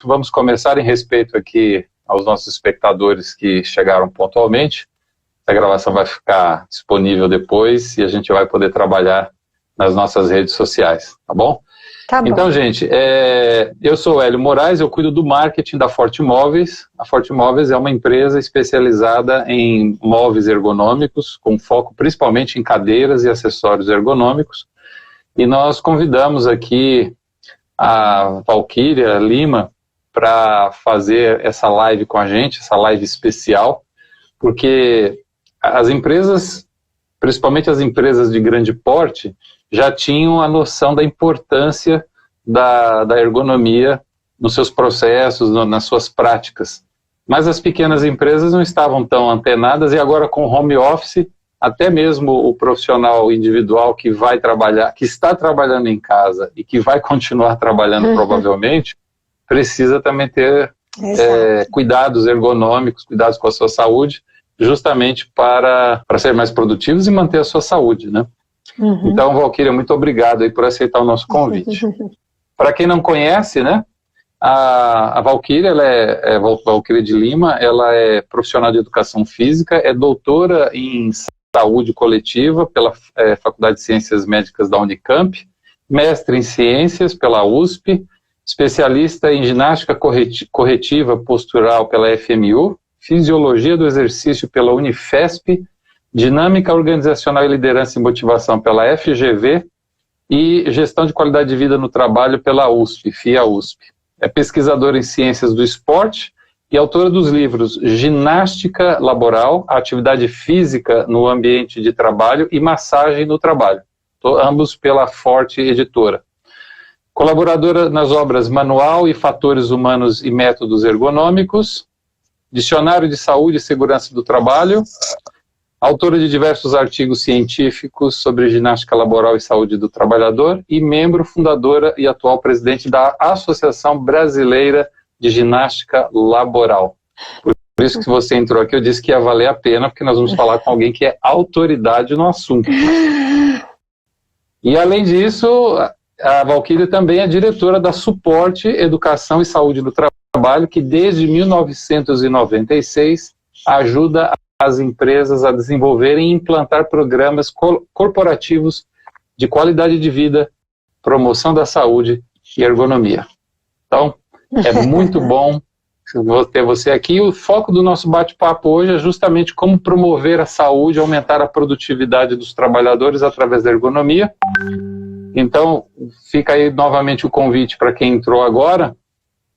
Vamos começar em respeito aqui aos nossos espectadores que chegaram pontualmente. A gravação vai ficar disponível depois e a gente vai poder trabalhar nas nossas redes sociais, tá bom? Tá bom. Então, gente, eu sou o Hélio Moraes, eu cuido do marketing da Forte Móveis. A Forte Móveis é uma empresa especializada em móveis ergonômicos, com foco principalmente em cadeiras e acessórios ergonômicos. E nós convidamos aqui a Valquíria Lima para fazer essa live com a gente, essa live especial, porque as empresas, principalmente as empresas de grande porte, já tinham a noção da importância da ergonomia nos seus processos, nas suas práticas. Mas as pequenas empresas não estavam tão antenadas e agora com home office, até mesmo o profissional individual que vai trabalhar, que está trabalhando em casa e que vai continuar trabalhando provavelmente, precisa também ter cuidados ergonômicos, cuidados com a sua saúde, justamente para ser mais produtivos e manter a sua saúde, né? Então, Valquíria, muito obrigado aí por aceitar o nosso convite. Para quem não conhece, né, a Valquíria, Valquíria de Lima, ela é profissional de educação física, é doutora em saúde coletiva pela Faculdade de Ciências Médicas da Unicamp, mestre em ciências pela USP, especialista em ginástica corretiva postural pela FMU, fisiologia do exercício pela Unifesp, dinâmica organizacional e liderança e motivação pela FGV e gestão de qualidade de vida no trabalho pela USP, FIA-USP. É pesquisadora em ciências do esporte e autora dos livros Ginástica Laboral, Atividade Física no Ambiente de Trabalho e Massagem no Trabalho, ambos pela Forte Editora. Colaboradora nas obras Manual e Fatores Humanos e Métodos Ergonômicos, Dicionário de Saúde e Segurança do Trabalho, autora de diversos artigos científicos sobre ginástica laboral e saúde do trabalhador e membro fundadora e atual presidente da Associação Brasileira de Ginástica Laboral. Por isso que você entrou aqui, eu disse que ia valer a pena, porque nós vamos falar com alguém que é autoridade no assunto. E além disso, a Valquíria também é diretora da Suporte, Educação e Saúde do Trabalho, que desde 1996 ajuda as empresas a desenvolverem e implantar programas corporativos de qualidade de vida, promoção da saúde e ergonomia. Então, é muito bom ter você aqui. O foco do nosso bate-papo hoje é justamente como promover a saúde, aumentar a produtividade dos trabalhadores através da ergonomia. Então, fica aí novamente o convite para quem entrou agora.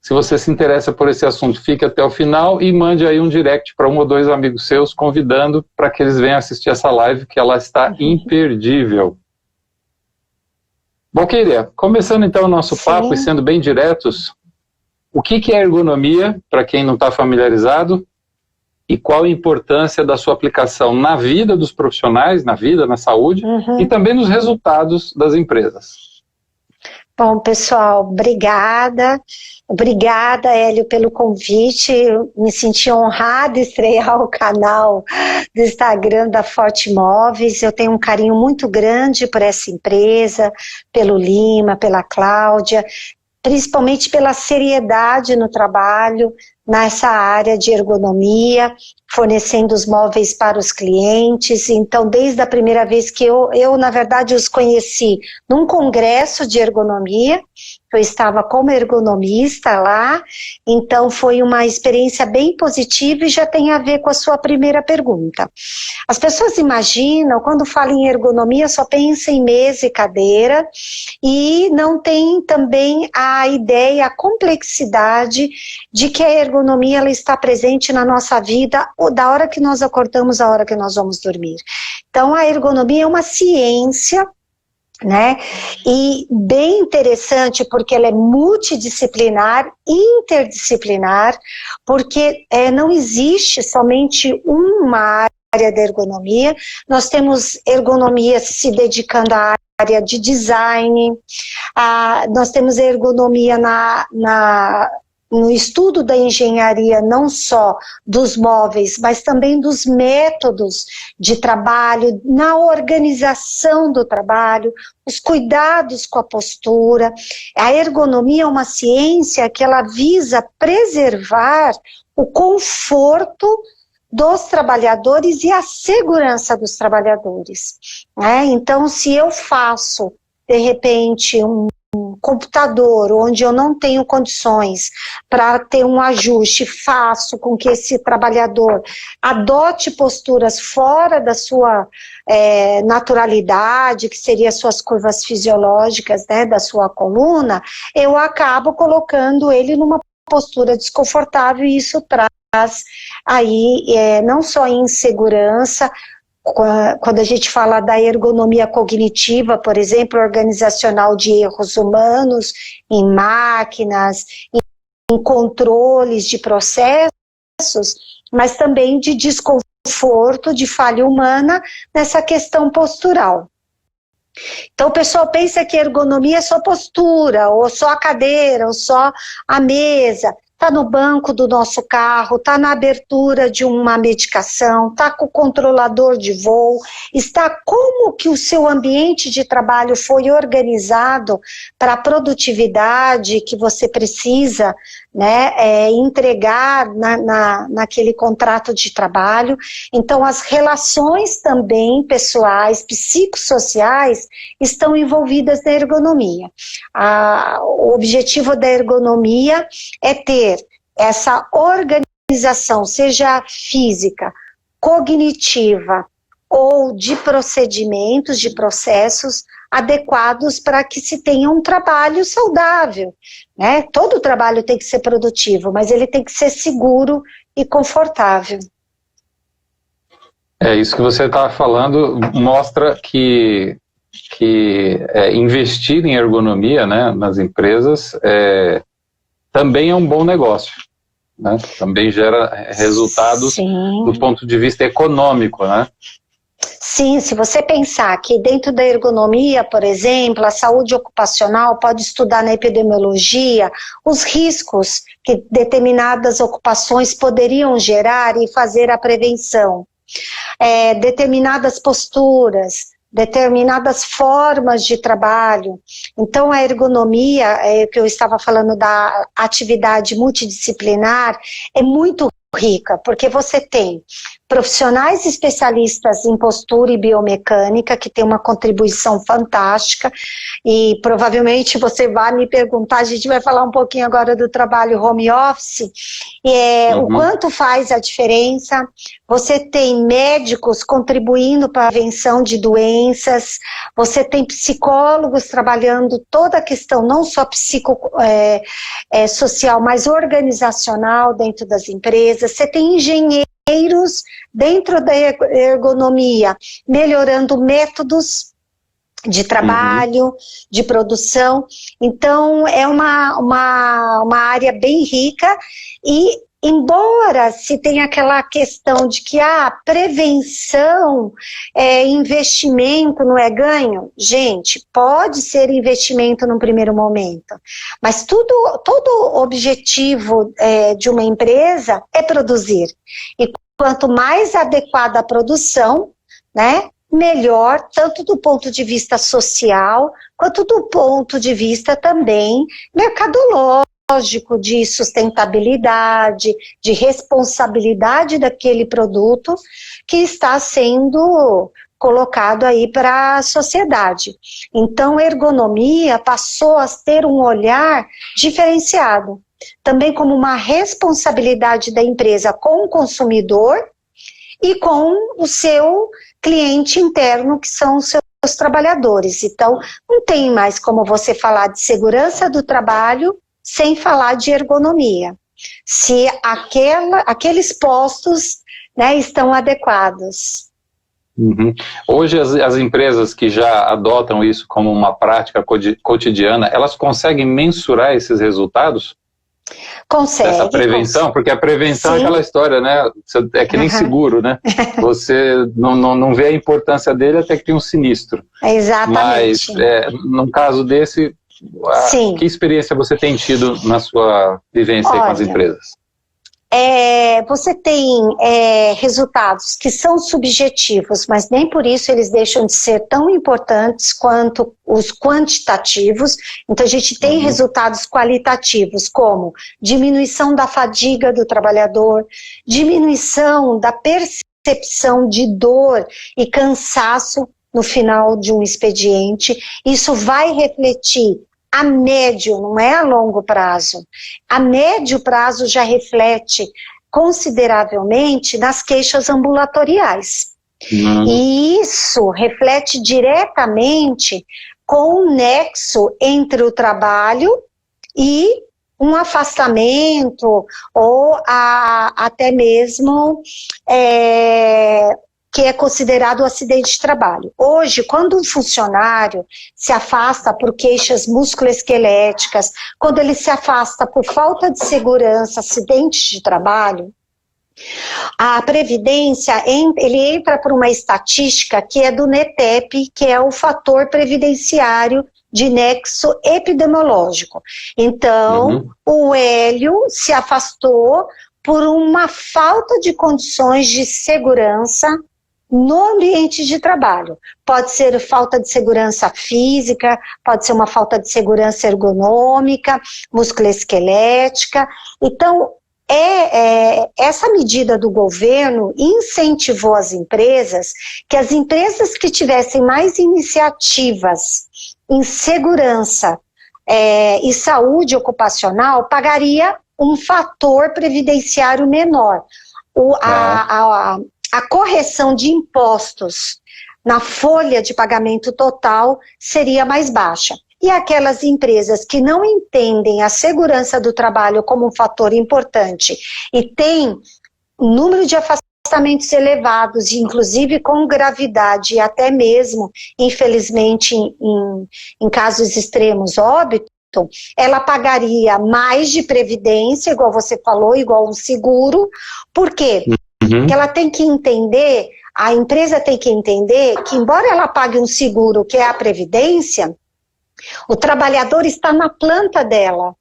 Se você se interessa por esse assunto, fique até o final e mande aí um direct para um ou dois amigos seus, convidando para que eles venham assistir essa live, que ela está imperdível. Valquíria, começando então o nosso papo e sendo bem diretos, o que é ergonomia, para quem não está familiarizado, e qual a importância da sua aplicação na vida dos profissionais, na vida, na saúde, e também nos resultados das empresas? Bom, pessoal, obrigada. Obrigada, Hélio, pelo convite. Eu me senti honrada de estrear o canal do Instagram da Forte Móveis. Eu tenho um carinho muito grande por essa empresa, pelo Lima, pela Cláudia, principalmente pela seriedade no trabalho, nessa área de ergonomia, fornecendo os móveis para os clientes. Então, desde a primeira vez que eu na verdade, os conheci num congresso de ergonomia, eu estava como ergonomista lá, então foi uma experiência bem positiva e já tem a ver com a sua primeira pergunta. As pessoas imaginam, quando falam em ergonomia, só pensam em mesa e cadeira e não tem também a ideia, a complexidade de que a ergonomia ela está presente na nossa vida da hora que nós acordamos à hora que nós vamos dormir. Então, a ergonomia é uma ciência, né? E bem interessante porque ela é multidisciplinar, interdisciplinar, porque não existe somente uma área da ergonomia. Nós temos ergonomia se dedicando à área de design, nós temos ergonomia na no estudo da engenharia, não só dos móveis, mas também dos métodos de trabalho, na organização do trabalho, os cuidados com a postura. A ergonomia é uma ciência que ela visa preservar o conforto dos trabalhadores e a segurança dos trabalhadores, né? Então, se eu faço, de repente, um computador onde eu não tenho condições para ter um ajuste, faço com que esse trabalhador adote posturas fora da sua naturalidade, que seria suas curvas fisiológicas, né, da sua coluna, eu acabo colocando ele numa postura desconfortável, e isso traz aí não só insegurança. Quando a gente fala da ergonomia cognitiva, por exemplo, organizacional de erros humanos em máquinas, em controles de processos, mas também de desconforto, de falha humana nessa questão postural. Então o pessoal pensa que ergonomia é só postura, ou só a cadeira, ou só a mesa. Está no banco do nosso carro, está na abertura de uma medicação, está com o controlador de voo, está como que o seu ambiente de trabalho foi organizado para a produtividade que você precisa, né, entregar naquele contrato de trabalho. Então as relações também pessoais, psicossociais, estão envolvidas na ergonomia. O objetivo da ergonomia é ter essa organização, seja física, cognitiva ou de procedimentos, de processos adequados para que se tenha um trabalho saudável, né? Todo trabalho tem que ser produtivo, mas ele tem que ser seguro e confortável. Isso que você estava falando mostra que investir em ergonomia, né, nas empresas também é um bom negócio, né? Também gera resultados. Sim. Do ponto de vista econômico, né? Sim, se você pensar que dentro da ergonomia, por exemplo, a saúde ocupacional pode estudar na epidemiologia os riscos que determinadas ocupações poderiam gerar e fazer a prevenção. Determinadas posturas, determinadas formas de trabalho. Então a ergonomia, que eu estava falando da atividade multidisciplinar, é muito rica, porque você tem profissionais especialistas em postura e biomecânica, que tem uma contribuição fantástica, e provavelmente você vai me perguntar, a gente vai falar um pouquinho agora do trabalho home office, o quanto faz a diferença. Você tem médicos contribuindo para a prevenção de doenças, você tem psicólogos trabalhando toda a questão, não só social, mas organizacional dentro das empresas, você tem engenheiros dentro da ergonomia, melhorando métodos de trabalho, de produção. Então é uma área bem rica, e embora se tenha aquela questão de que prevenção é investimento, não é ganho, gente, pode ser investimento num primeiro momento, mas todo objetivo de uma empresa é produzir, e quanto mais adequada a produção, né, melhor, tanto do ponto de vista social, quanto do ponto de vista também mercadológico, de sustentabilidade, de responsabilidade daquele produto que está sendo colocado aí para a sociedade. Então, a ergonomia passou a ter um olhar diferenciado, também como uma responsabilidade da empresa com o consumidor e com o seu cliente interno, que são os seus trabalhadores. Então, não tem mais como você falar de segurança do trabalho sem falar de ergonomia, se aqueles postos, né, estão adequados. Hoje as empresas que já adotam isso como uma prática cotidiana, elas conseguem mensurar esses resultados? Consegue. Essa prevenção, porque a prevenção, sim, é aquela história, né? É que nem seguro, né? Você não vê a importância dele até que tem um sinistro. Exatamente. Mas, num caso desse, Sim. Que experiência você tem tido na sua vivência aí com as empresas? Você tem resultados que são subjetivos, mas nem por isso eles deixam de ser tão importantes quanto os quantitativos. Então a gente tem resultados qualitativos, como diminuição da fadiga do trabalhador, diminuição da percepção de dor e cansaço no final de um expediente. Isso vai refletir a médio, não é a longo prazo. A médio prazo já reflete consideravelmente nas queixas ambulatoriais. E isso reflete diretamente com o nexo entre o trabalho e um afastamento ou até mesmo que é considerado acidente de trabalho. Hoje, quando um funcionário se afasta por queixas musculoesqueléticas, quando ele se afasta por falta de segurança, acidente de trabalho, a Previdência, ele entra por uma estatística que é do NETEP, que é o fator previdenciário de nexo epidemiológico. Então, o Hélio se afastou por uma falta de condições de segurança no ambiente de trabalho. Pode ser falta de segurança física, pode ser uma falta de segurança ergonômica, musculoesquelética. Então, essa medida do governo incentivou as empresas, que as empresas que tivessem mais iniciativas em segurança e saúde ocupacional pagaria um fator previdenciário menor. A correção de impostos na folha de pagamento total seria mais baixa. E aquelas empresas que não entendem a segurança do trabalho como um fator importante e têm número de afastamentos elevados, inclusive com gravidade e até mesmo, infelizmente, em casos extremos, óbito, ela pagaria mais de previdência, igual você falou, igual um seguro. Por quê? Porque ela tem que entender, a empresa tem que entender que, embora ela pague um seguro, que é a previdência, o trabalhador está na planta dela,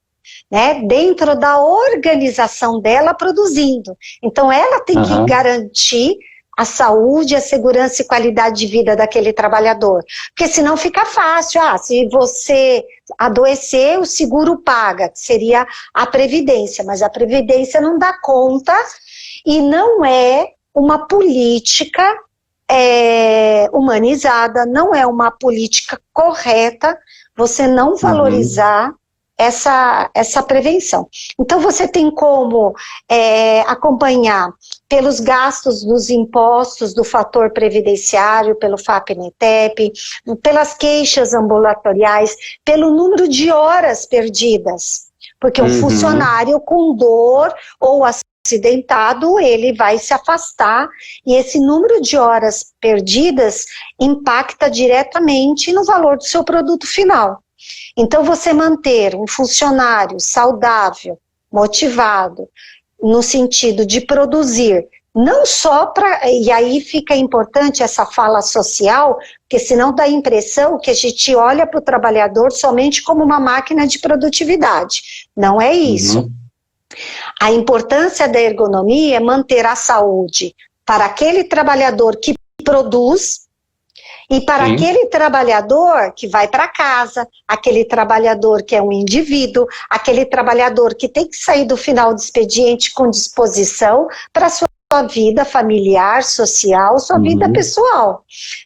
né, dentro da organização dela produzindo. Então ela tem que garantir a saúde, a segurança e qualidade de vida daquele trabalhador. Porque senão fica fácil, se você adoecer, o seguro paga, que seria a previdência, mas a previdência não dá conta e não é uma política humanizada, não é uma política correta você não valorizar essa prevenção. Então você tem como acompanhar pelos gastos dos impostos do fator previdenciário, pelo FAP-NETEP, pelas queixas ambulatoriais, pelo número de horas perdidas, porque um funcionário com dor ou acidentado, ele vai se afastar e esse número de horas perdidas impacta diretamente no valor do seu produto final. Então você manter um funcionário saudável, motivado, no sentido de produzir, não só para, e aí fica importante essa fala social, porque senão dá a impressão que a gente olha para o trabalhador somente como uma máquina de produtividade. Não é isso. A importância da ergonomia é manter a saúde para aquele trabalhador que produz e para aquele trabalhador que vai para casa, aquele trabalhador que é um indivíduo, aquele trabalhador que tem que sair do final do expediente com disposição para a sua vida familiar, social, sua vida pessoal,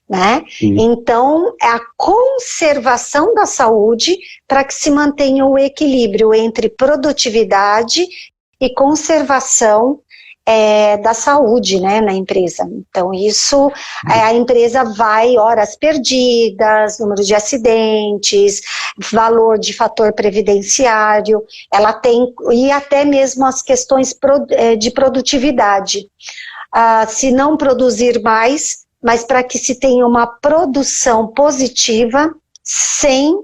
né? Então, é a conservação da saúde para que se mantenha o equilíbrio entre produtividade e conservação da saúde, né, na empresa. Então isso, a empresa vai, horas perdidas, número de acidentes, valor de fator previdenciário, ela tem, e até mesmo as questões de produtividade. Se não produzir mais, mas para que se tenha uma produção positiva, sem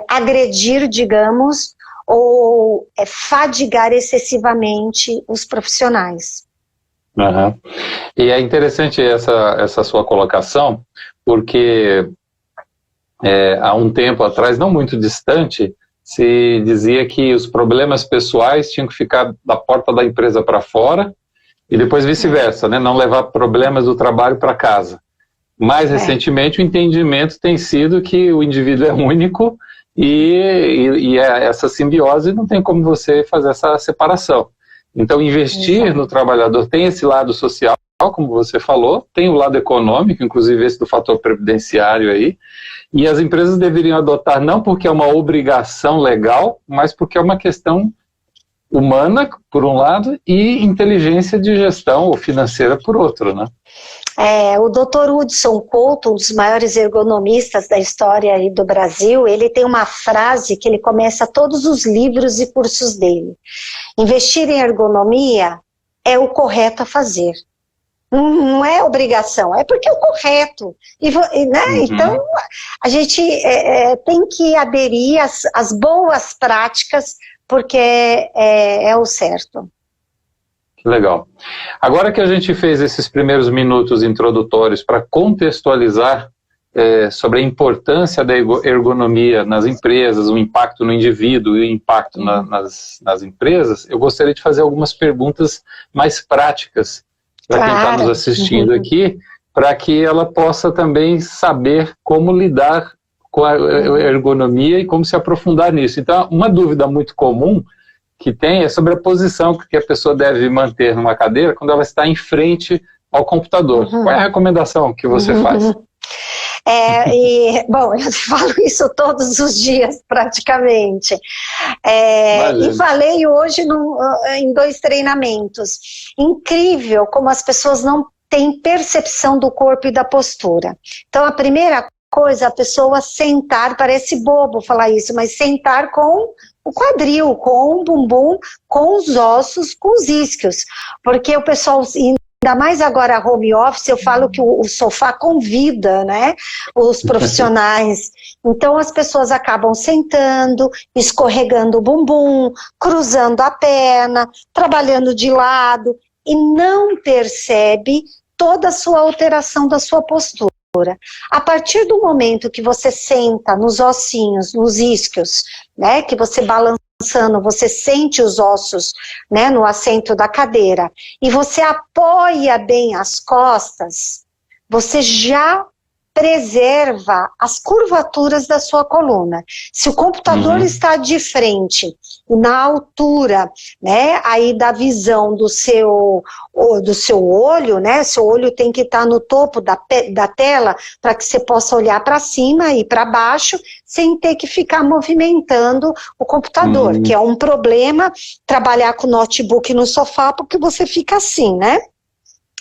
agredir, digamos, ou fadigar excessivamente os profissionais. E é interessante essa sua colocação, porque há um tempo atrás, não muito distante, se dizia que os problemas pessoais tinham que ficar da porta da empresa para fora e depois vice-versa, né? Não levar problemas do trabalho para casa. Mais recentemente, o entendimento tem sido que o indivíduo é único e essa simbiose não tem como você fazer essa separação. Então, investir no trabalhador tem esse lado social, como você falou, tem o lado econômico, inclusive esse do fator previdenciário aí, e as empresas deveriam adotar não porque é uma obrigação legal, mas porque é uma questão humana, por um lado, e inteligência de gestão ou financeira por outro, né? O Dr. Hudson Couto, um dos maiores ergonomistas da história aí do Brasil, ele tem uma frase que ele começa todos os livros e cursos dele. Investir em ergonomia é o correto a fazer. Não é obrigação, é porque é o correto. Né? Então, a gente tem que aderir às boas práticas, porque é o certo. Legal. Agora que a gente fez esses primeiros minutos introdutórios para contextualizar sobre a importância da ergonomia nas empresas, o impacto no indivíduo e o impacto nas empresas, eu gostaria de fazer algumas perguntas mais práticas para quem está nos assistindo aqui, para que ela possa também saber como lidar com a ergonomia e como se aprofundar nisso. Então, uma dúvida muito comum que tem é sobre a posição que a pessoa deve manter numa cadeira quando ela está em frente ao computador. Qual é a recomendação que você faz? Bom, eu falo isso todos os dias, praticamente. E falei hoje em 2 treinamentos. Incrível como as pessoas não têm percepção do corpo e da postura. Então, a primeira coisa, a pessoa sentar, parece bobo falar isso, mas sentar com o quadril, com o bumbum, com os ossos, com os isquios. Porque o pessoal, ainda mais agora home office, eu falo que o sofá convida, né, os profissionais. Então as pessoas acabam sentando, escorregando o bumbum, cruzando a perna, trabalhando de lado e não percebe toda a sua alteração da sua postura. A partir do momento que você senta nos ossinhos, nos isquios, né, que você balançando, você sente os ossos, né, no assento da cadeira, e você apoia bem as costas, você já preserva as curvaturas da sua coluna. Se o computador está de frente, na altura, né, aí da visão do seu olho, né, seu olho tem que estar no topo da tela para que você possa olhar para cima e para baixo, sem ter que ficar movimentando o computador, que é um problema trabalhar com notebook no sofá, porque você fica assim, né?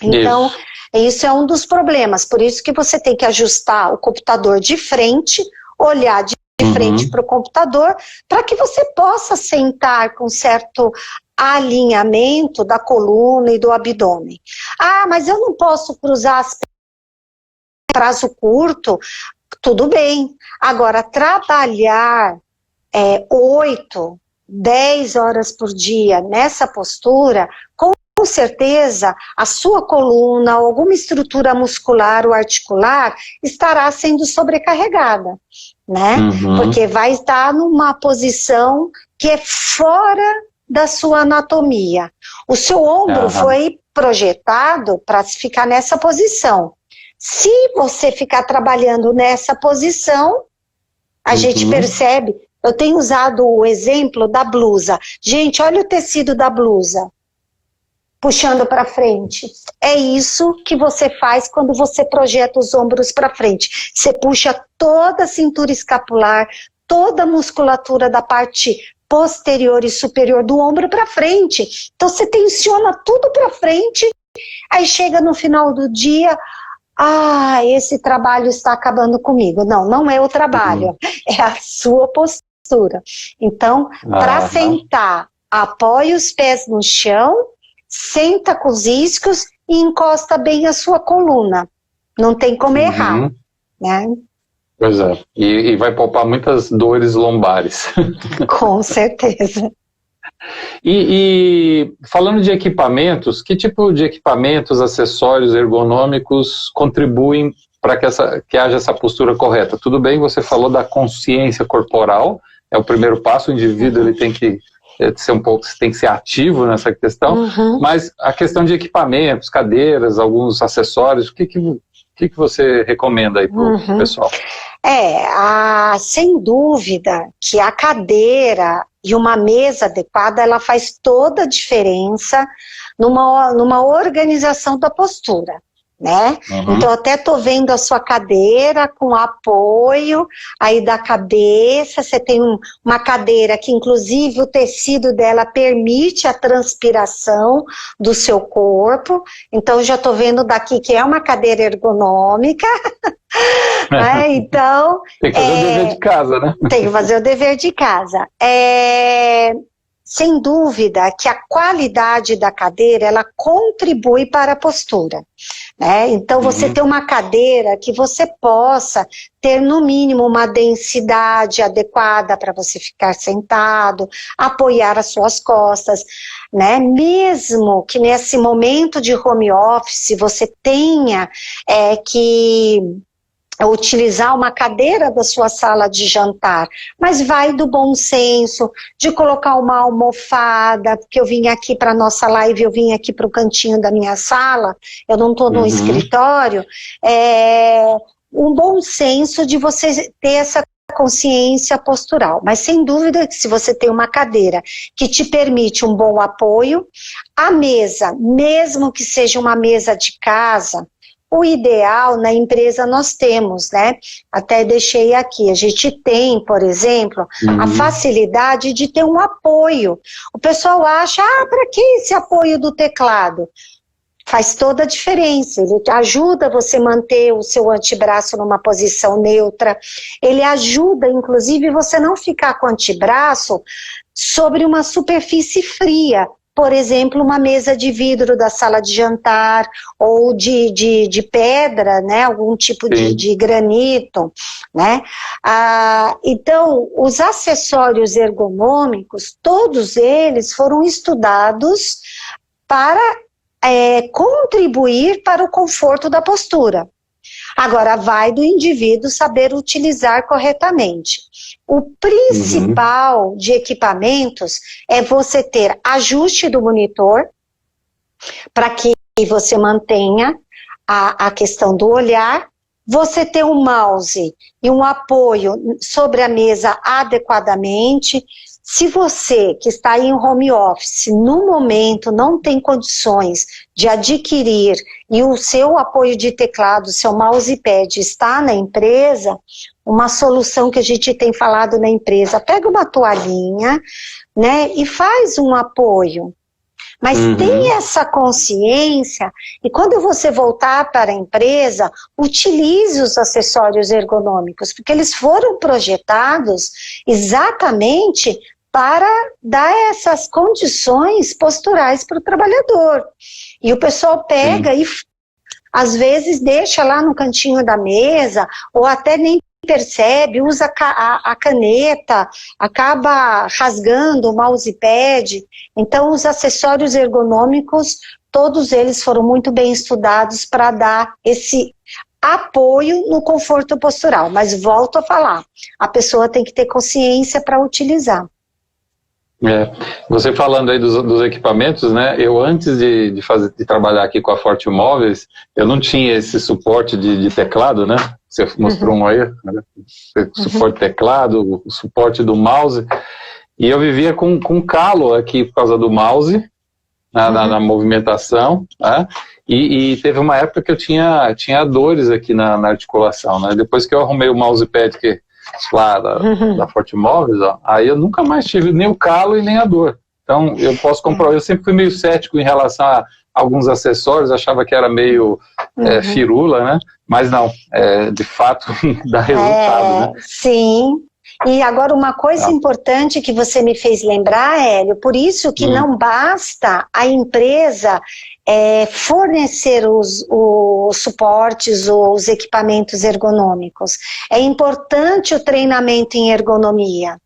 Então, isso é um dos problemas, por isso que você tem que ajustar o computador de frente, olhar de frente para o computador, para que você possa sentar com certo alinhamento da coluna e do abdômen. Ah, mas eu não posso cruzar as pernas em prazo curto, tudo bem. Agora, trabalhar 8, 10 horas por dia nessa postura, com certeza a sua coluna, alguma estrutura muscular ou articular estará sendo sobrecarregada, né? Porque vai estar numa posição que é fora da sua anatomia. O seu ombro foi projetado para ficar nessa posição. Se você ficar trabalhando nessa posição, a gente percebe. Eu tenho usado o exemplo da blusa. Gente, olha o tecido da blusa. Puxando para frente. É isso que você faz quando você projeta os ombros para frente. Você puxa toda a cintura escapular, toda a musculatura da parte posterior e superior do ombro para frente. Então você tensiona tudo para frente, aí chega no final do dia, esse trabalho está acabando comigo. Não, não é o trabalho, é a sua postura. Então, para sentar, apoie os pés no chão, senta com os isquios e encosta bem a sua coluna. Não tem como errar, né? Pois é, e vai poupar muitas dores lombares. Com certeza. E falando de equipamentos, que tipo de equipamentos, acessórios ergonômicos contribuem para que haja essa postura correta? Tudo bem, você falou da consciência corporal, é o primeiro passo, o indivíduo ele tem que tem que ser ativo nessa questão, mas a questão de equipamentos, cadeiras, alguns acessórios, o que você recomenda aí para o pessoal? Sem dúvida que a cadeira e uma mesa adequada, ela faz toda a diferença numa organização da postura, né? Então, até estou vendo a sua cadeira com apoio aí da cabeça, você tem uma cadeira que, inclusive, o tecido dela permite a transpiração do seu corpo, então, já estou vendo daqui que é uma cadeira ergonômica, né? Então... Tem que fazer o dever de casa, né? Tem que fazer o dever de casa. Sem dúvida que a qualidade da cadeira, ela contribui para a postura, né? Então, você ter uma cadeira que você possa ter, no mínimo, uma densidade adequada para você ficar sentado, apoiar as suas costas, né? Mesmo que nesse momento de home office, você tenha que utilizar uma cadeira da sua sala de jantar, mas vai do bom senso, de colocar uma almofada, porque eu vim aqui para a nossa live, eu vim aqui para o cantinho da minha sala, eu não estou no escritório, um bom senso de você ter essa consciência postural, mas sem dúvida que se você tem uma cadeira que te permite um bom apoio, a mesa, mesmo que seja uma mesa de casa, o ideal na empresa nós temos, né? Até deixei aqui, a gente tem, por exemplo, a facilidade de ter um apoio. O pessoal acha, para que esse apoio do teclado? Faz toda a diferença, ele ajuda você a manter o seu antebraço numa posição neutra, ele ajuda, inclusive, você não ficar com o antebraço sobre uma superfície fria. Por exemplo, uma mesa de vidro da sala de jantar, ou de pedra, né, algum tipo de granito, né. Então, os acessórios ergonômicos, todos eles foram estudados para contribuir para o conforto da postura. Agora, vai do indivíduo saber utilizar corretamente. O principal de equipamentos é você ter ajuste do monitor, para que você mantenha a questão do olhar, você ter um mouse e um apoio sobre a mesa adequadamente. Se você que está em home office, no momento não tem condições de adquirir e o seu apoio de teclado, seu mousepad está na empresa, uma solução que a gente tem falado na empresa, pega uma toalhinha, né, e faz um apoio. Mas tenha essa consciência e quando você voltar para a empresa, utilize os acessórios ergonômicos, porque eles foram projetados exatamente para dar essas condições posturais para o trabalhador. E o pessoal pega e às vezes deixa lá no cantinho da mesa, ou até nem percebe, usa a caneta, acaba rasgando o mousepad. Então, os acessórios ergonômicos, todos eles foram muito bem estudados para dar esse apoio no conforto postural. Mas volto a falar, a pessoa tem que ter consciência para utilizar. Você falando aí dos equipamentos, né? Eu antes de trabalhar aqui com a Forte Móveis, eu não tinha esse suporte de teclado, né? Você mostrou um aí, né? Suporte de teclado, o suporte do mouse, e eu vivia com calo aqui por causa do mouse, na movimentação, né? E teve uma época que eu tinha dores aqui na articulação, né? Depois que eu arrumei o mousepad lá da Forte Móveis, aí eu nunca mais tive nem o calo e nem a dor. Então eu posso comprovar, eu sempre fui meio cético em relação a alguns acessórios, achava que era meio firula, né? Mas não, de fato dá resultado, né? Sim. E agora uma coisa importante que você me fez lembrar, Hélio, por isso que não basta a empresa fornecer os suportes ou os equipamentos ergonômicos. É importante o treinamento em ergonomia.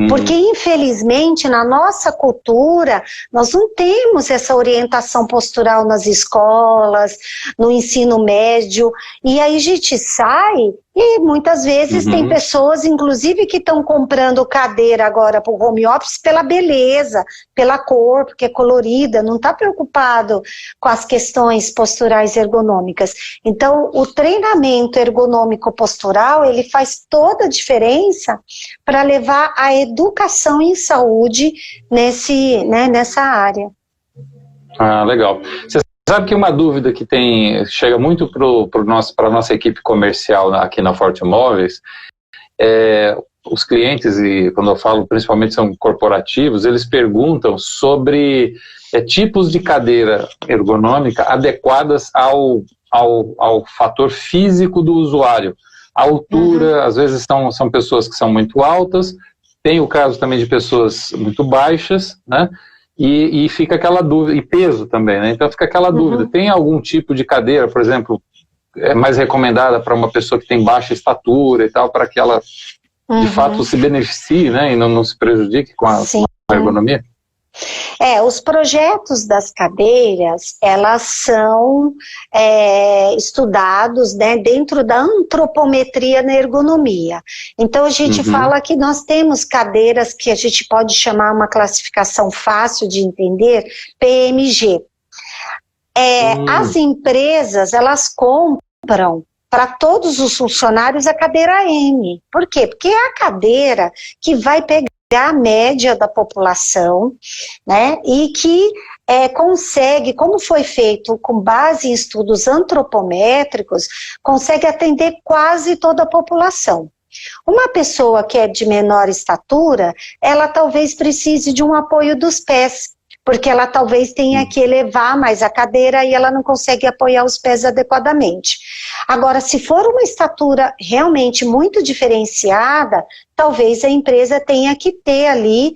Porque, infelizmente, na nossa cultura, nós não temos essa orientação postural nas escolas, no ensino médio, e aí a gente sai e muitas vezes tem pessoas, inclusive, que estão comprando cadeira agora para o home office pela beleza, pela cor, porque é colorida, não está preocupado com as questões posturais ergonômicas. Então, o treinamento ergonômico postural, ele faz toda a diferença para levar a educação em saúde nessa área. Ah, legal. Você sabe que uma dúvida que chega muito para a nossa equipe comercial aqui na Forte Móveis, os clientes, e quando eu falo principalmente são corporativos, eles perguntam sobre tipos de cadeira ergonômica adequadas ao fator físico do usuário. A altura, às vezes são pessoas que são muito altas, tem o caso também de pessoas muito baixas, né? E fica aquela dúvida, e peso também, né? Então fica aquela dúvida, tem algum tipo de cadeira, por exemplo, mais recomendada para uma pessoa que tem baixa estatura e tal, para que ela de fato se beneficie, né? E não se prejudique com a ergonomia? Os projetos das cadeiras, elas são estudados, né, dentro da antropometria na ergonomia. Então a gente fala que nós temos cadeiras que a gente pode chamar uma classificação fácil de entender, PMG. As empresas, elas compram para todos os funcionários a cadeira M. Por quê? Porque é a cadeira que vai pegar a média da população, né, e que consegue, como foi feito com base em estudos antropométricos, consegue atender quase toda a população. Uma pessoa que é de menor estatura, ela talvez precise de um apoio dos pés, porque ela talvez tenha que elevar mais a cadeira e ela não consegue apoiar os pés adequadamente. Agora, se for uma estatura realmente muito diferenciada, talvez a empresa tenha que ter ali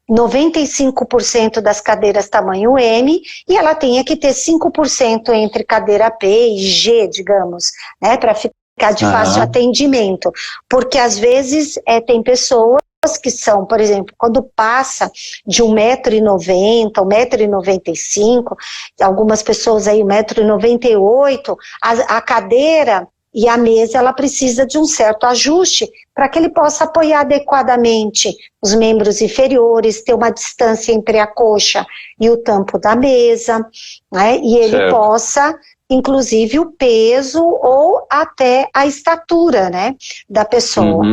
95% das cadeiras tamanho M e ela tenha que ter 5% entre cadeira P e G, digamos, né, para ficar de fácil atendimento. Porque às vezes tem pessoas que são, por exemplo, quando passa de 1,90 m, 1,95 m, algumas pessoas aí 1,98 m, a cadeira e a mesa, ela precisa de um certo ajuste para que ele possa apoiar adequadamente os membros inferiores, ter uma distância entre a coxa e o tampo da mesa, né, e ele possa, inclusive, o peso ou até a estatura, né, da pessoa.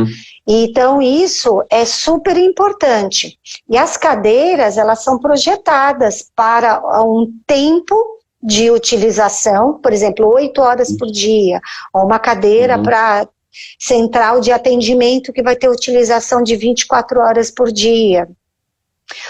Então, isso é super importante. E as cadeiras, elas são projetadas para um tempo de utilização, por exemplo, 8 horas por dia, ou uma cadeira para central de atendimento que vai ter utilização de 24 horas por dia.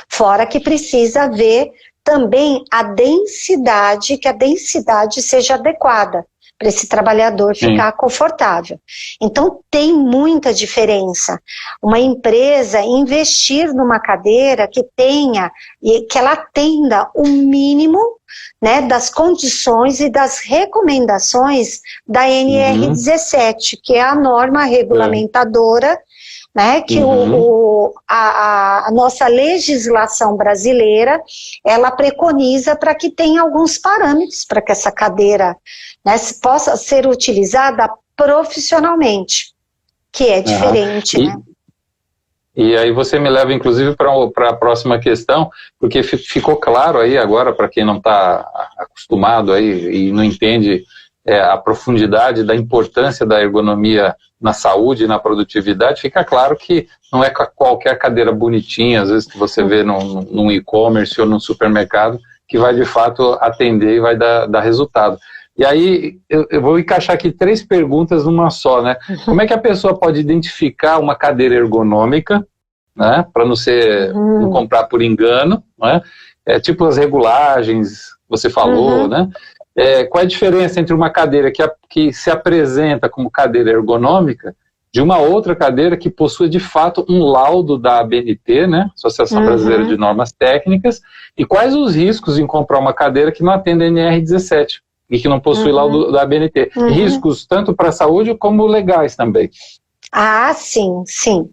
Fora que precisa ver também a densidade, que a densidade seja adequada para esse trabalhador ficar confortável. Então tem muita diferença. Uma empresa investir numa cadeira que tenha, e que ela atenda o mínimo, né, das condições e das recomendações da NR17, que é a norma regulamentadora, né, que a nossa legislação brasileira, ela preconiza para que tenha alguns parâmetros para que essa cadeira, né, possa ser utilizada profissionalmente, que é diferente, né? E aí você me leva, inclusive, para a próxima questão, porque ficou claro aí agora, para quem não está acostumado aí e não entende a profundidade da importância da ergonomia na saúde e na produtividade, fica claro que não é qualquer cadeira bonitinha, às vezes que você vê num e-commerce ou num supermercado, que vai de fato atender e vai dar resultado. E aí eu vou encaixar aqui 3 perguntas numa só, né? Como é que a pessoa pode identificar uma cadeira ergonômica, né? Para não comprar por engano, né? Tipo as regulagens, você falou, né? Qual é a diferença entre uma cadeira que se apresenta como cadeira ergonômica de uma outra cadeira que possui de fato um laudo da ABNT, né? Associação Brasileira de Normas Técnicas, e quais os riscos em comprar uma cadeira que não atende a NR17 e que não possui laudo da ABNT? Riscos tanto para a saúde como legais também. Ah, sim, sim.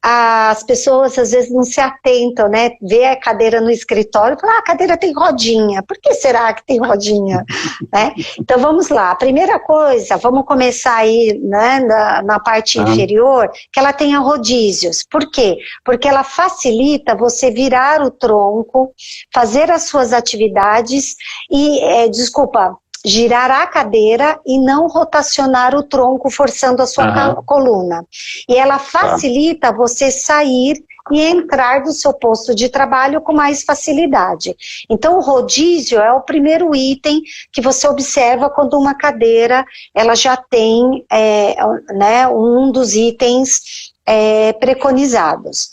As pessoas às vezes não se atentam, né? Vê a cadeira no escritório e fala, a cadeira tem rodinha. Por que será que tem rodinha? Né? Então vamos lá. A primeira coisa, vamos começar aí, né, na parte inferior, que ela tenha rodízios. Por quê? Porque ela facilita você virar o tronco, fazer as suas atividades e, girar a cadeira e não rotacionar o tronco, forçando a sua coluna. E ela facilita você sair e entrar do seu posto de trabalho com mais facilidade. Então, o rodízio é o primeiro item que você observa quando uma cadeira ela já tem né, um dos itens preconizados.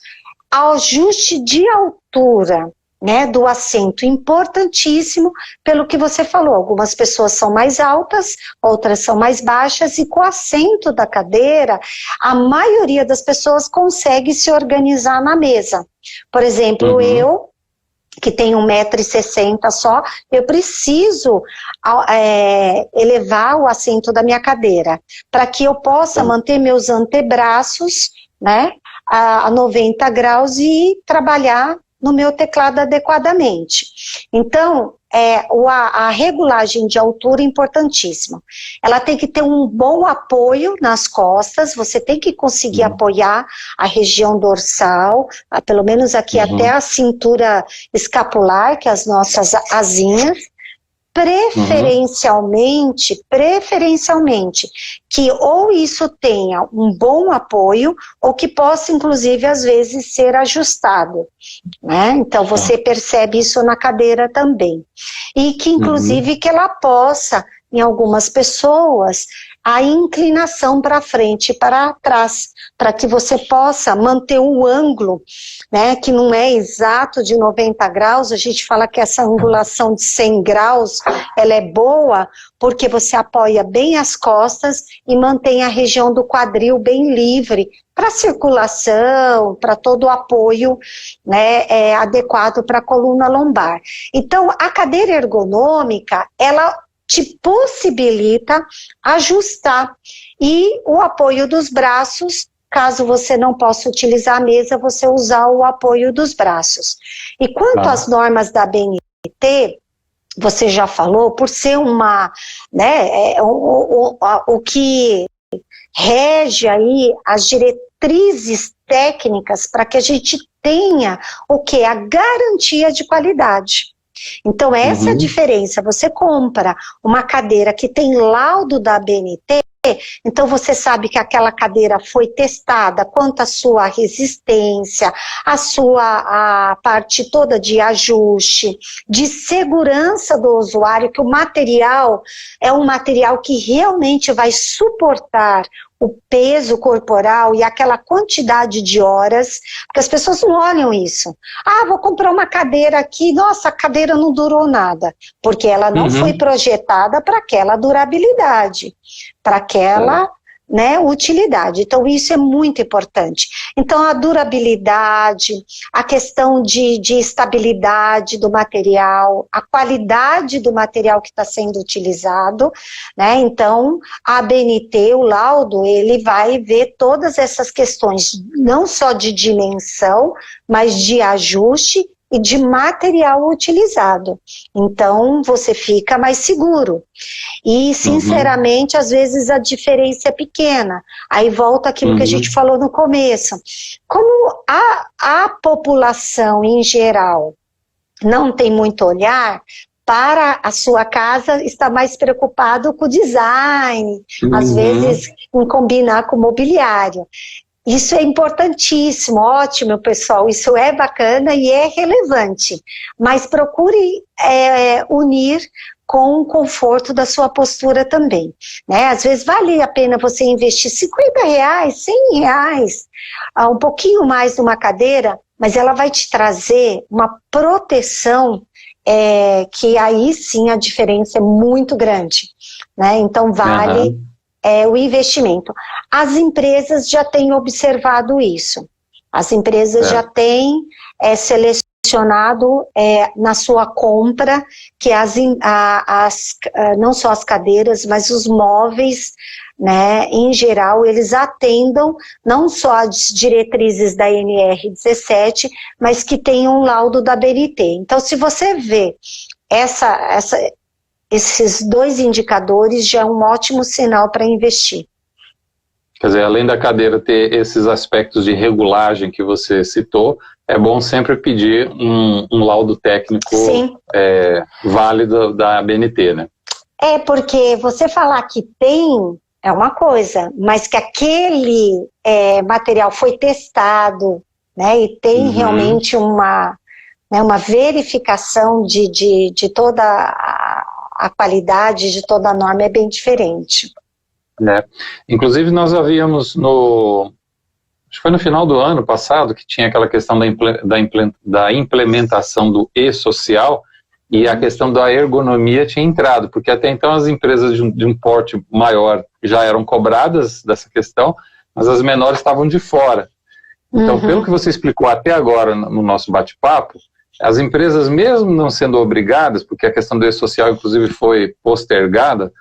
Ajuste de altura, né, do assento, importantíssimo pelo que você falou, algumas pessoas são mais altas, outras são mais baixas, e com o assento da cadeira, a maioria das pessoas consegue se organizar na mesa. Por exemplo, eu, que tenho 1,60 m só, eu preciso elevar o assento da minha cadeira, para que eu possa manter meus antebraços, né, a 90 graus e trabalhar no meu teclado adequadamente. Então, a regulagem de altura é importantíssima. Ela tem que ter um bom apoio nas costas, você tem que conseguir apoiar a região dorsal, pelo menos aqui até a cintura escapular, que é as nossas asinhas. Preferencialmente, que ou isso tenha um bom apoio, ou que possa, inclusive, às vezes, ser ajustado, né? Então, você percebe isso na cadeira também. E que, inclusive, que ela possa, em algumas pessoas, a inclinação para frente e para trás, para que você possa manter um ângulo, né, que não é exato de 90 graus, a gente fala que essa angulação de 100 graus, ela é boa, porque você apoia bem as costas e mantém a região do quadril bem livre, para circulação, para todo o apoio, né, adequado para a coluna lombar. Então, a cadeira ergonômica, ela te possibilita ajustar, e o apoio dos braços, caso você não possa utilizar a mesa, você usar o apoio dos braços. E quanto às normas da BNT, você já falou, por ser uma, né, o que rege aí as diretrizes técnicas para que a gente tenha o que? A garantia de qualidade. Então, essa é a diferença. Você compra uma cadeira que tem laudo da BNT, então você sabe que aquela cadeira foi testada quanto à sua resistência, a parte toda de ajuste, de segurança do usuário, que o material é um material que realmente vai suportar o peso corporal e aquela quantidade de horas, porque as pessoas não olham isso. Ah, vou comprar uma cadeira aqui, nossa, a cadeira não durou nada, porque ela não foi projetada para aquela durabilidade, para aquela, né, utilidade. Então, isso é muito importante. Então, a durabilidade, a questão de estabilidade do material, a qualidade do material que está sendo utilizado, né? Então, a ABNT, o laudo, ele vai ver todas essas questões, não só de dimensão, mas de ajuste e de material utilizado. Então, você fica mais seguro. E, sinceramente, às vezes a diferença é pequena. Aí volta aquilo que a gente falou no começo. Como a população, em geral, não tem muito olhar para a sua casa, está mais preocupado com o design, às vezes em combinar com o mobiliário. Isso é importantíssimo, ótimo, pessoal, isso é bacana e é relevante, mas procure unir com o conforto da sua postura também, né? Às vezes vale a pena você investir R$50, R$100, um pouquinho mais numa cadeira, mas ela vai te trazer uma proteção que aí sim a diferença é muito grande, né? Então vale o investimento. As empresas já têm observado isso, as empresas já têm selecionado na sua compra que não só as cadeiras, mas os móveis, né, em geral, eles atendam não só as diretrizes da NR17, mas que tenham um laudo da BNT. Então, se você vê esses dois indicadores, já é um ótimo sinal para investir. Quer dizer, além da cadeira ter esses aspectos de regulagem que você citou, é bom sempre pedir um laudo técnico válido da BNT, né? Porque você falar que tem é uma coisa, mas que aquele material foi testado, né, e tem realmente uma verificação de toda a qualidade, de toda a norma, é bem diferente. Inclusive nós havíamos acho que foi no final do ano passado, que tinha aquela questão da implementação do e-social, e a questão da ergonomia tinha entrado, porque até então as empresas de um porte maior já eram cobradas dessa questão, mas as menores estavam de fora. Então, pelo que você explicou até agora no nosso bate-papo, as empresas, mesmo não sendo obrigadas, porque a questão do e-social inclusive foi postergada,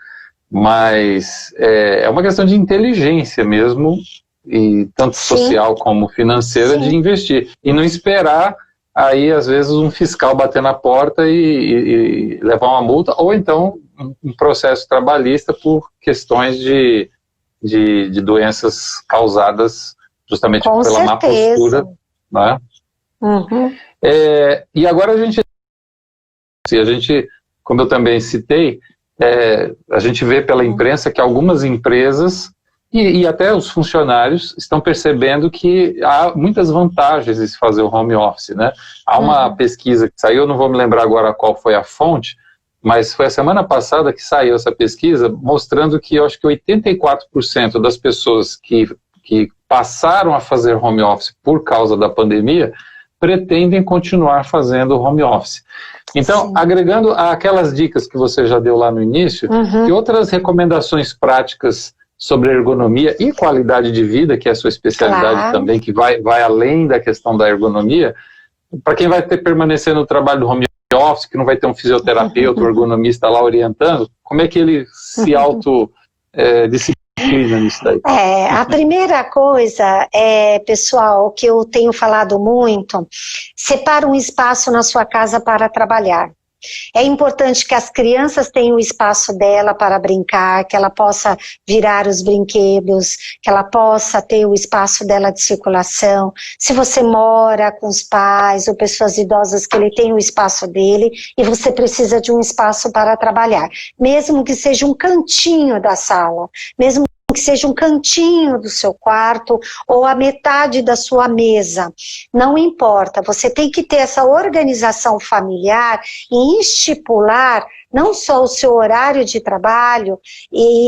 mas é uma questão de inteligência mesmo, e tanto social como financeira, de investir, e não esperar aí às vezes um fiscal bater na porta e levar uma multa, ou então um processo trabalhista por questões de doenças causadas justamente pela má postura, né? E agora a gente, como eu também citei, a gente vê pela imprensa que algumas empresas e até os funcionários estão percebendo que há muitas vantagens em se fazer o home office, né? Há uma pesquisa que saiu, não vou me lembrar agora qual foi a fonte, mas foi a semana passada que saiu essa pesquisa, mostrando que eu acho que 84% das pessoas que passaram a fazer home office por causa da pandemia pretendem continuar fazendo home office. Então, agregando aquelas dicas que você já deu lá no início, que outras recomendações práticas sobre ergonomia e qualidade de vida, que é a sua especialidade também, que vai além da questão da ergonomia, para quem vai permanecer no trabalho do home office, que não vai ter um fisioterapeuta, um ergonomista lá orientando, como é que ele se disciplina nisso daí? A primeira coisa, pessoal, que eu tenho falado muito, separa um espaço na sua casa para trabalhar. É importante que as crianças tenham o espaço dela para brincar, que ela possa virar os brinquedos, que ela possa ter o espaço dela de circulação. Se você mora com os pais ou pessoas idosas, que ele tenha o espaço dele e você precisa de um espaço para trabalhar. Mesmo que seja um cantinho da sala, mesmo que seja um cantinho do seu quarto ou a metade da sua mesa, não importa, você tem que ter essa organização familiar e estipular não só o seu horário de trabalho,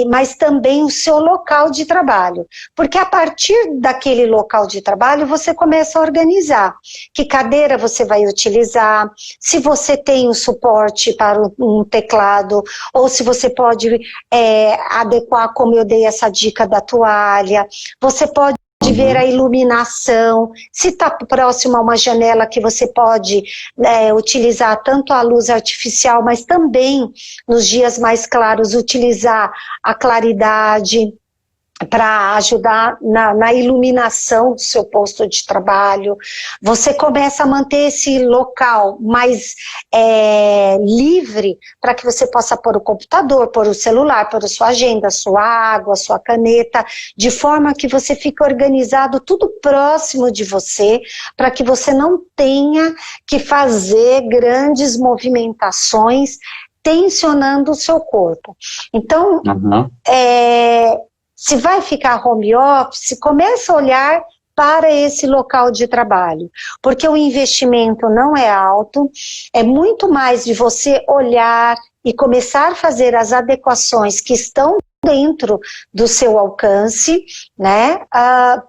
mas também o seu local de trabalho, porque a partir daquele local de trabalho você começa a organizar que cadeira você vai utilizar, se você tem o suporte para um teclado, ou se você pode adequar, como eu dei essa dica da toalha, você pode ver a iluminação, se está próximo a uma janela que você pode utilizar tanto a luz artificial, mas também nos dias mais claros utilizar a claridade para ajudar na iluminação do seu posto de trabalho. Você começa a manter esse local mais livre para que você possa pôr o computador, pôr o celular, pôr a sua agenda, a sua água, a sua caneta, de forma que você fique organizado, tudo próximo de você, para que você não tenha que fazer grandes movimentações tensionando o seu corpo. Então, se vai ficar home office, começa a olhar para esse local de trabalho, porque o investimento não é alto, é muito mais de você olhar e começar a fazer as adequações que estão dentro do seu alcance, né,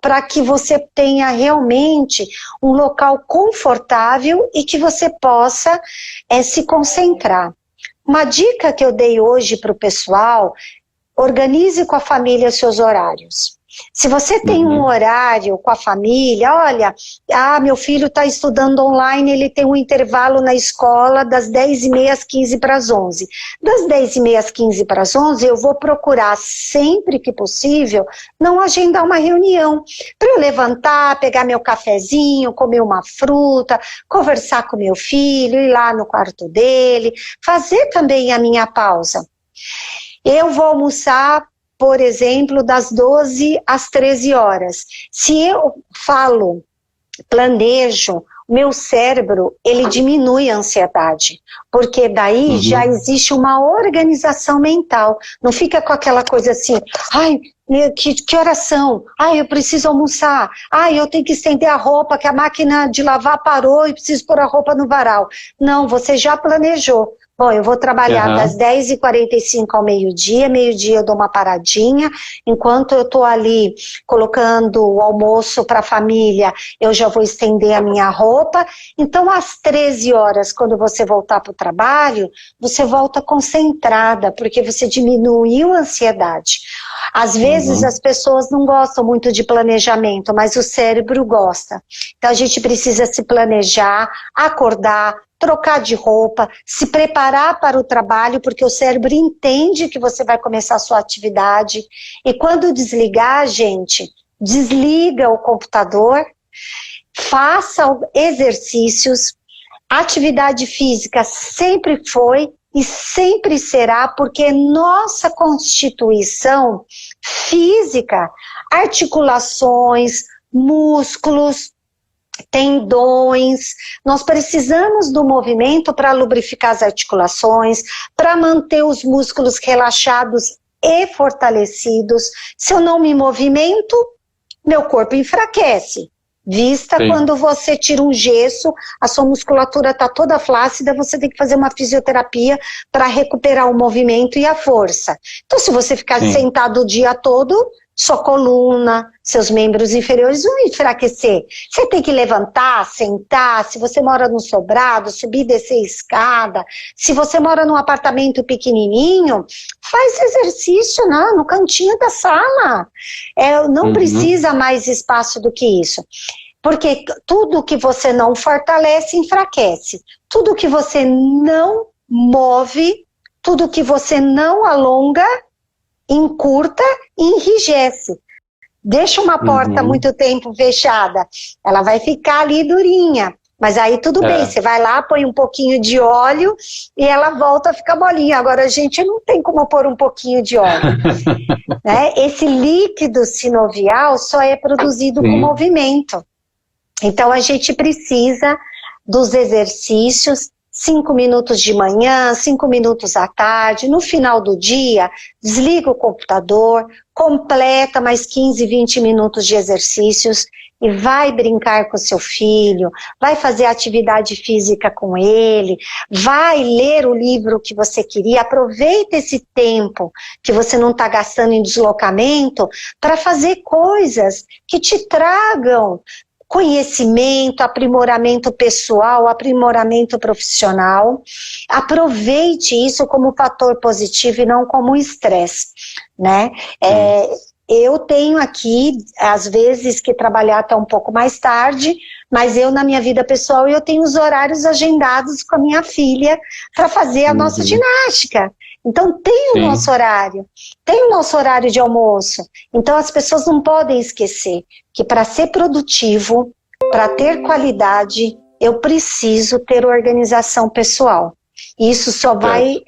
para que você tenha realmente um local confortável e que você possa se concentrar. Uma dica que eu dei hoje para o pessoal: organize com a família seus horários. Se você tem um horário com a família, olha, meu filho está estudando online, ele tem um intervalo na escola das 10h30 às 15 para as 11. Das 10h30 às 15 para as 11, eu vou procurar sempre que possível não agendar uma reunião, para eu levantar, pegar meu cafezinho, comer uma fruta, conversar com meu filho, ir lá no quarto dele, fazer também a minha pausa. Eu vou almoçar, por exemplo, das 12 às 13 horas. Se eu planejo, meu cérebro, ele diminui a ansiedade, porque daí já existe uma organização mental. Não fica com aquela coisa assim, ai, que horas são? Ai, eu preciso almoçar. Ai, eu tenho que estender a roupa, que a máquina de lavar parou e preciso pôr a roupa no varal. Não, você já planejou. Bom, eu vou trabalhar das 10h45 ao meio-dia eu dou uma paradinha, enquanto eu estou ali colocando o almoço para a família, eu já vou estender a minha roupa, então às 13 horas, quando você voltar para o trabalho, você volta concentrada, porque você diminuiu a ansiedade. Às vezes as pessoas não gostam muito de planejamento, mas o cérebro gosta, então a gente precisa se planejar, acordar, trocar de roupa, se preparar para o trabalho, porque o cérebro entende que você vai começar a sua atividade. E quando desligar, gente, desliga o computador, faça exercícios. Atividade física sempre foi e sempre será, porque nossa constituição física, articulações, músculos, tendões, nós precisamos do movimento para lubrificar as articulações, para manter os músculos relaxados e fortalecidos. Se eu não me movimento, meu corpo enfraquece. Vista quando você tira um gesso, a sua musculatura está toda flácida, você tem que fazer uma fisioterapia para recuperar o movimento e a força. Então, se você ficar sentado o dia todo, sua coluna, seus membros inferiores vão enfraquecer. Você tem que levantar, sentar, se você mora no sobrado, subir e descer escada. Se você mora num apartamento pequenininho, faz exercício no cantinho da sala. Não precisa mais espaço do que isso. Porque tudo que você não fortalece, enfraquece. Tudo que você não move, tudo que você não alonga, encurta e enrijece. Deixa uma porta muito tempo fechada, ela vai ficar ali durinha, mas aí tudo bem, você vai lá, põe um pouquinho de óleo e ela volta a ficar molinha. Agora a gente não tem como pôr um pouquinho de óleo. Né? Esse líquido sinovial só é produzido com movimento. Então a gente precisa dos exercícios, 5 minutos de manhã, 5 minutos à tarde, no final do dia, desliga o computador, completa mais 15, 20 minutos de exercícios e vai brincar com seu filho, vai fazer atividade física com ele, vai ler o livro que você queria, aproveita esse tempo que você não está gastando em deslocamento para fazer coisas que te tragam conhecimento, aprimoramento pessoal, aprimoramento profissional. Aproveite isso como fator positivo e não como estresse, né? Eu tenho aqui, às vezes, que trabalhar até um pouco mais tarde, mas eu, na minha vida pessoal, eu tenho os horários agendados com a minha filha para fazer a nossa ginástica. Então tem o nosso horário, tem o nosso horário de almoço. Então as pessoas não podem esquecer que para ser produtivo, para ter qualidade, eu preciso ter organização pessoal. Isso só vai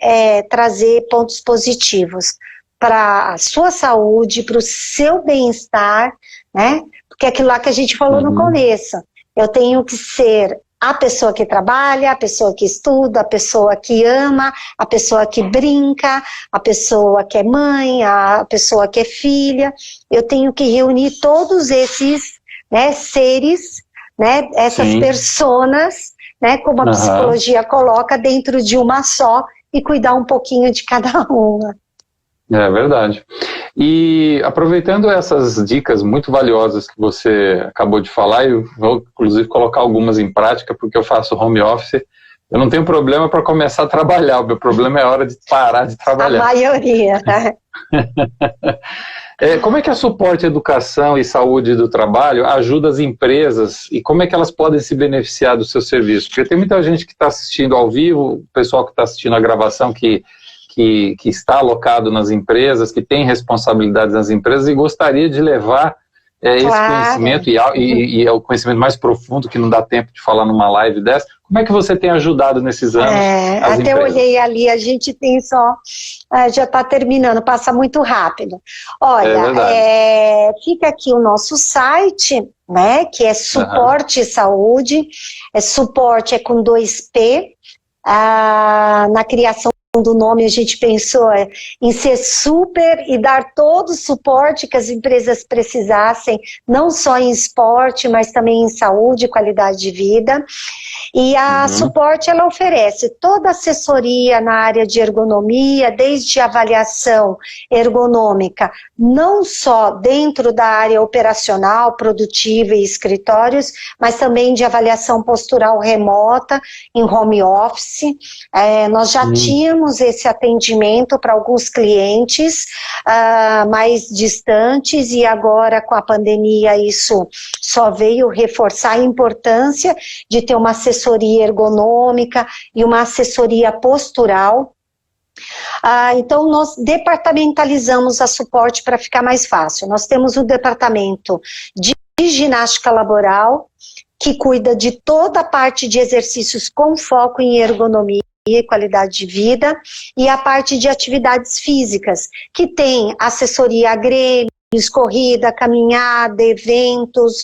trazer pontos positivos para a sua saúde, para o seu bem-estar, né? Porque aquilo lá que a gente falou no começo, eu tenho que ser a pessoa que trabalha, a pessoa que estuda, a pessoa que ama, a pessoa que brinca, a pessoa que é mãe, a pessoa que é filha. Eu tenho que reunir todos esses, né, seres, né, essas personas, né, como a psicologia coloca, dentro de uma só e cuidar um pouquinho de cada uma. É verdade. E aproveitando essas dicas muito valiosas que você acabou de falar, eu vou inclusive colocar algumas em prática, porque eu faço home office, eu não tenho problema para começar a trabalhar, o meu problema é a hora de parar de trabalhar. A maioria, né? Como é que a Suporte Educação e Saúde do Trabalho ajuda as empresas e como é que elas podem se beneficiar do seu serviço? Porque tem muita gente que está assistindo ao vivo, o pessoal que está assistindo a gravação que está alocado nas empresas, que tem responsabilidades nas empresas e gostaria de levar esse conhecimento e é o conhecimento mais profundo que não dá tempo de falar numa live dessa. Como é que você tem ajudado nesses anos as até empresas? Olhei ali, a gente tem só, já está terminando, passa muito rápido. Olha, fica aqui o nosso site, né, que é Suporte Saúde, suporte com 2P, na criação do nome a gente pensou em ser super e dar todo o suporte que as empresas precisassem, não só em esporte, mas também em saúde e qualidade de vida. E a Suporte, ela oferece toda a assessoria na área de ergonomia, desde avaliação ergonômica, não só dentro da área operacional, produtiva e escritórios, mas também de avaliação postural remota, em home office. Nós já tínhamos esse atendimento para alguns clientes mais distantes e agora com a pandemia isso só veio reforçar a importância de ter uma assessoria ergonômica e uma assessoria postural. Então nós departamentalizamos a Suporte para ficar mais fácil. Nós temos o departamento de ginástica laboral, que cuida de toda a parte de exercícios com foco em ergonomia e qualidade de vida, e a parte de atividades físicas, que tem assessoria a grêmios, corrida, caminhada, eventos,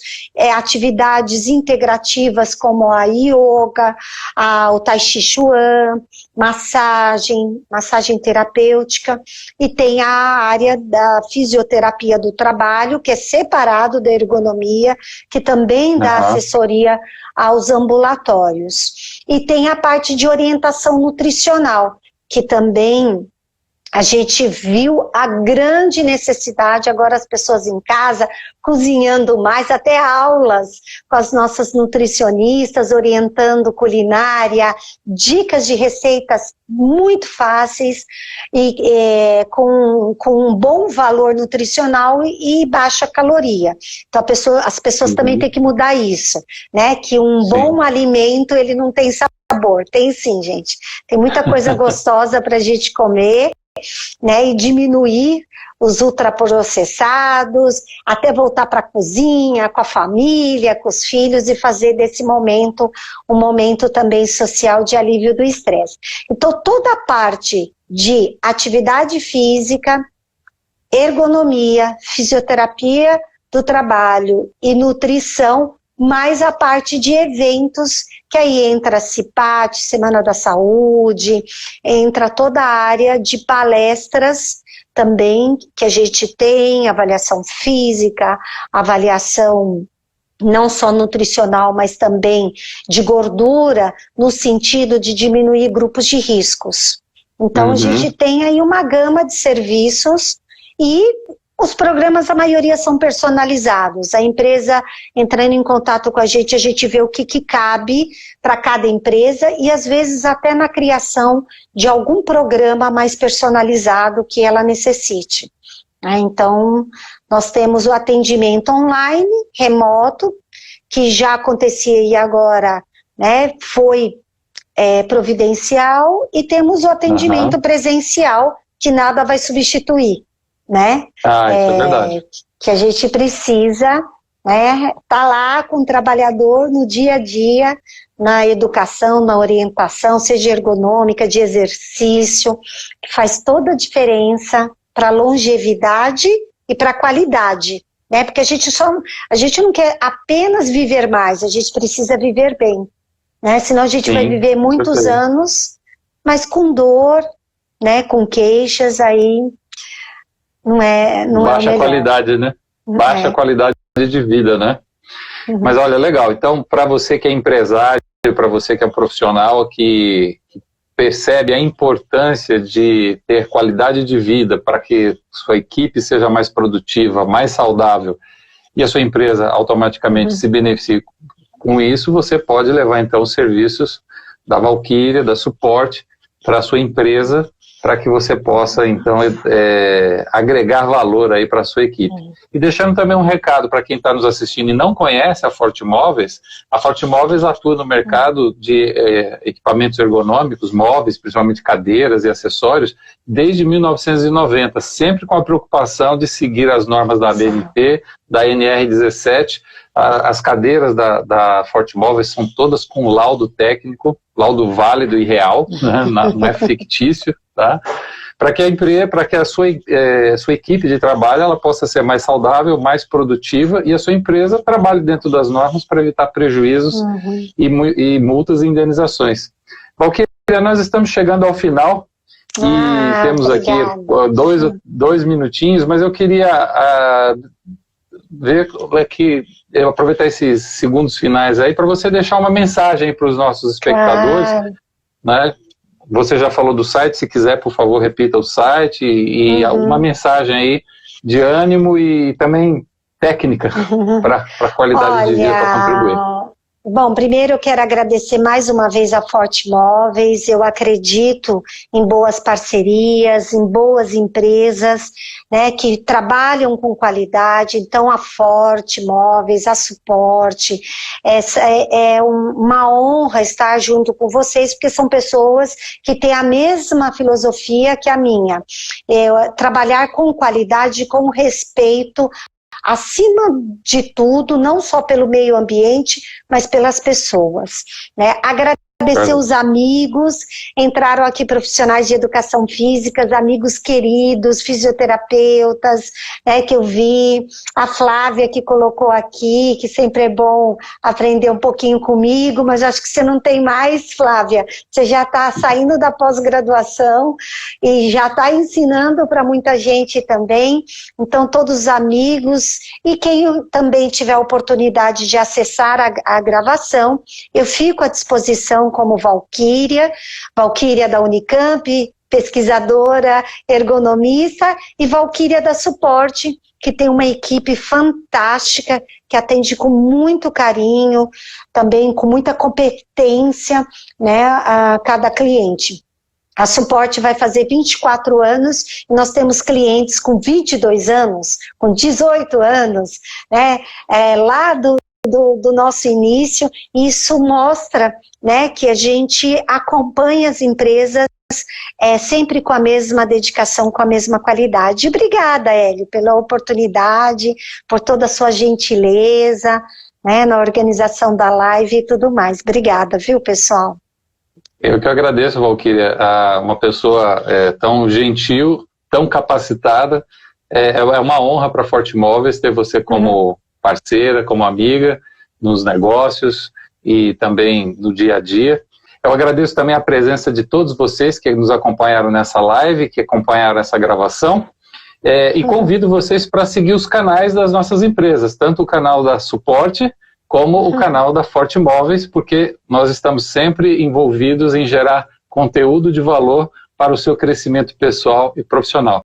atividades integrativas como a yoga, o tai chi chuan, massagem terapêutica, e tem a área da fisioterapia do trabalho, que é separado da ergonomia, que também dá assessoria aos ambulatórios. E tem a parte de orientação nutricional, que também a gente viu a grande necessidade, agora as pessoas em casa, cozinhando mais, até aulas com as nossas nutricionistas, orientando culinária, dicas de receitas muito fáceis, e com um bom valor nutricional e baixa caloria. Então as pessoas também têm que mudar isso, né? Que um bom alimento, ele não tem sabor. Tem sim, gente. Tem muita coisa gostosa para a gente comer, né, e diminuir os ultraprocessados, até voltar para a cozinha, com a família, com os filhos, e fazer desse momento um momento também social de alívio do estresse. Então toda a parte de atividade física, ergonomia, fisioterapia do trabalho e nutrição, mais a parte de eventos, que aí entra a CIPAT, Semana da Saúde, entra toda a área de palestras também, que a gente tem, avaliação física, avaliação não só nutricional, mas também de gordura, no sentido de diminuir grupos de riscos. Então a gente tem aí uma gama de serviços e os programas, a maioria são personalizados. A empresa entrando em contato com a gente vê o que cabe para cada empresa e às vezes até na criação de algum programa mais personalizado que ela necessite. Então, nós temos o atendimento online, remoto, que já acontecia e agora, né, foi providencial, e temos o atendimento presencial, que nada vai substituir. Né? Isso é verdade. Que a gente precisa, né, tá lá com o trabalhador no dia a dia, na educação, na orientação, seja ergonômica, de exercício, que faz toda a diferença para a longevidade e para a qualidade, né? Porque a gente não quer apenas viver mais, a gente precisa viver bem, né? Senão a gente vai viver muitos anos, mas com dor, né, com queixas, aí baixa qualidade, né? Baixa qualidade de vida, né? Mas olha, legal. Então, para você que é empresário, para você que é profissional, que percebe a importância de ter qualidade de vida para que sua equipe seja mais produtiva, mais saudável, e a sua empresa automaticamente se beneficie com isso, você pode levar então os serviços da Valquíria, da Suporte, para a sua empresa, para que você possa, então, agregar valor aí para a sua equipe. E deixando também um recado para quem está nos assistindo e não conhece a Forte Móveis. A Forte Móveis atua no mercado de equipamentos ergonômicos, móveis, principalmente cadeiras e acessórios, desde 1990, sempre com a preocupação de seguir as normas da ABNT, da NR17. As cadeiras da Forte Móveis são todas com laudo técnico, laudo válido e real, né? Não é fictício, tá? Para que a sua equipe de trabalho ela possa ser mais saudável, mais produtiva e a sua empresa trabalhe dentro das normas para evitar prejuízos e multas e indenizações. Valquíria, nós estamos chegando ao final e temos aqui 2 minutinhos, mas eu queria ver que eu aproveitar esses segundos finais aí para você deixar uma mensagem para os nossos espectadores, né? Você já falou do site, se quiser, por favor, repita o site e alguma mensagem aí de ânimo e também técnica para a qualidade de vida, para contribuir. Bom, primeiro eu quero agradecer mais uma vez a Forte Móveis. Eu acredito em boas parcerias, em boas empresas, né, que trabalham com qualidade. Então a Forte Móveis, a Suporte, é uma honra estar junto com vocês, porque são pessoas que têm a mesma filosofia que a minha. Trabalhar com qualidade, com respeito, acima de tudo, não só pelo meio ambiente, mas pelas pessoas, né? Agradecer os amigos, entraram aqui profissionais de educação física, amigos queridos, fisioterapeutas, né, que eu vi, a Flávia que colocou aqui, que sempre é bom aprender um pouquinho comigo, mas acho que você não tem mais, Flávia, você já está saindo da pós-graduação e já está ensinando para muita gente também, então todos os amigos e quem também tiver a oportunidade de acessar a gravação, eu fico à disposição como Valquíria da Unicamp, pesquisadora, ergonomista, e Valquíria da Suporte, que tem uma equipe fantástica, que atende com muito carinho, também com muita competência, né, a cada cliente. A Suporte vai fazer 24 anos, e nós temos clientes com 22 anos, com 18 anos, né, lá do nosso início. Isso mostra, né, que a gente acompanha as empresas sempre com a mesma dedicação, com a mesma qualidade. Obrigada, Hélio, pela oportunidade, por toda a sua gentileza, né, na organização da live e tudo mais. Obrigada, viu, pessoal? Eu que agradeço, Valquíria, uma pessoa tão gentil, tão capacitada. É uma honra para a Forte Móveis ter você como parceira, como amiga nos negócios e também no dia a dia. Eu agradeço também a presença de todos vocês que nos acompanharam nessa live, que acompanharam essa gravação, e convido vocês para seguir os canais das nossas empresas, tanto o canal da Suporte como o canal da Forte Móveis, porque nós estamos sempre envolvidos em gerar conteúdo de valor para o seu crescimento pessoal e profissional.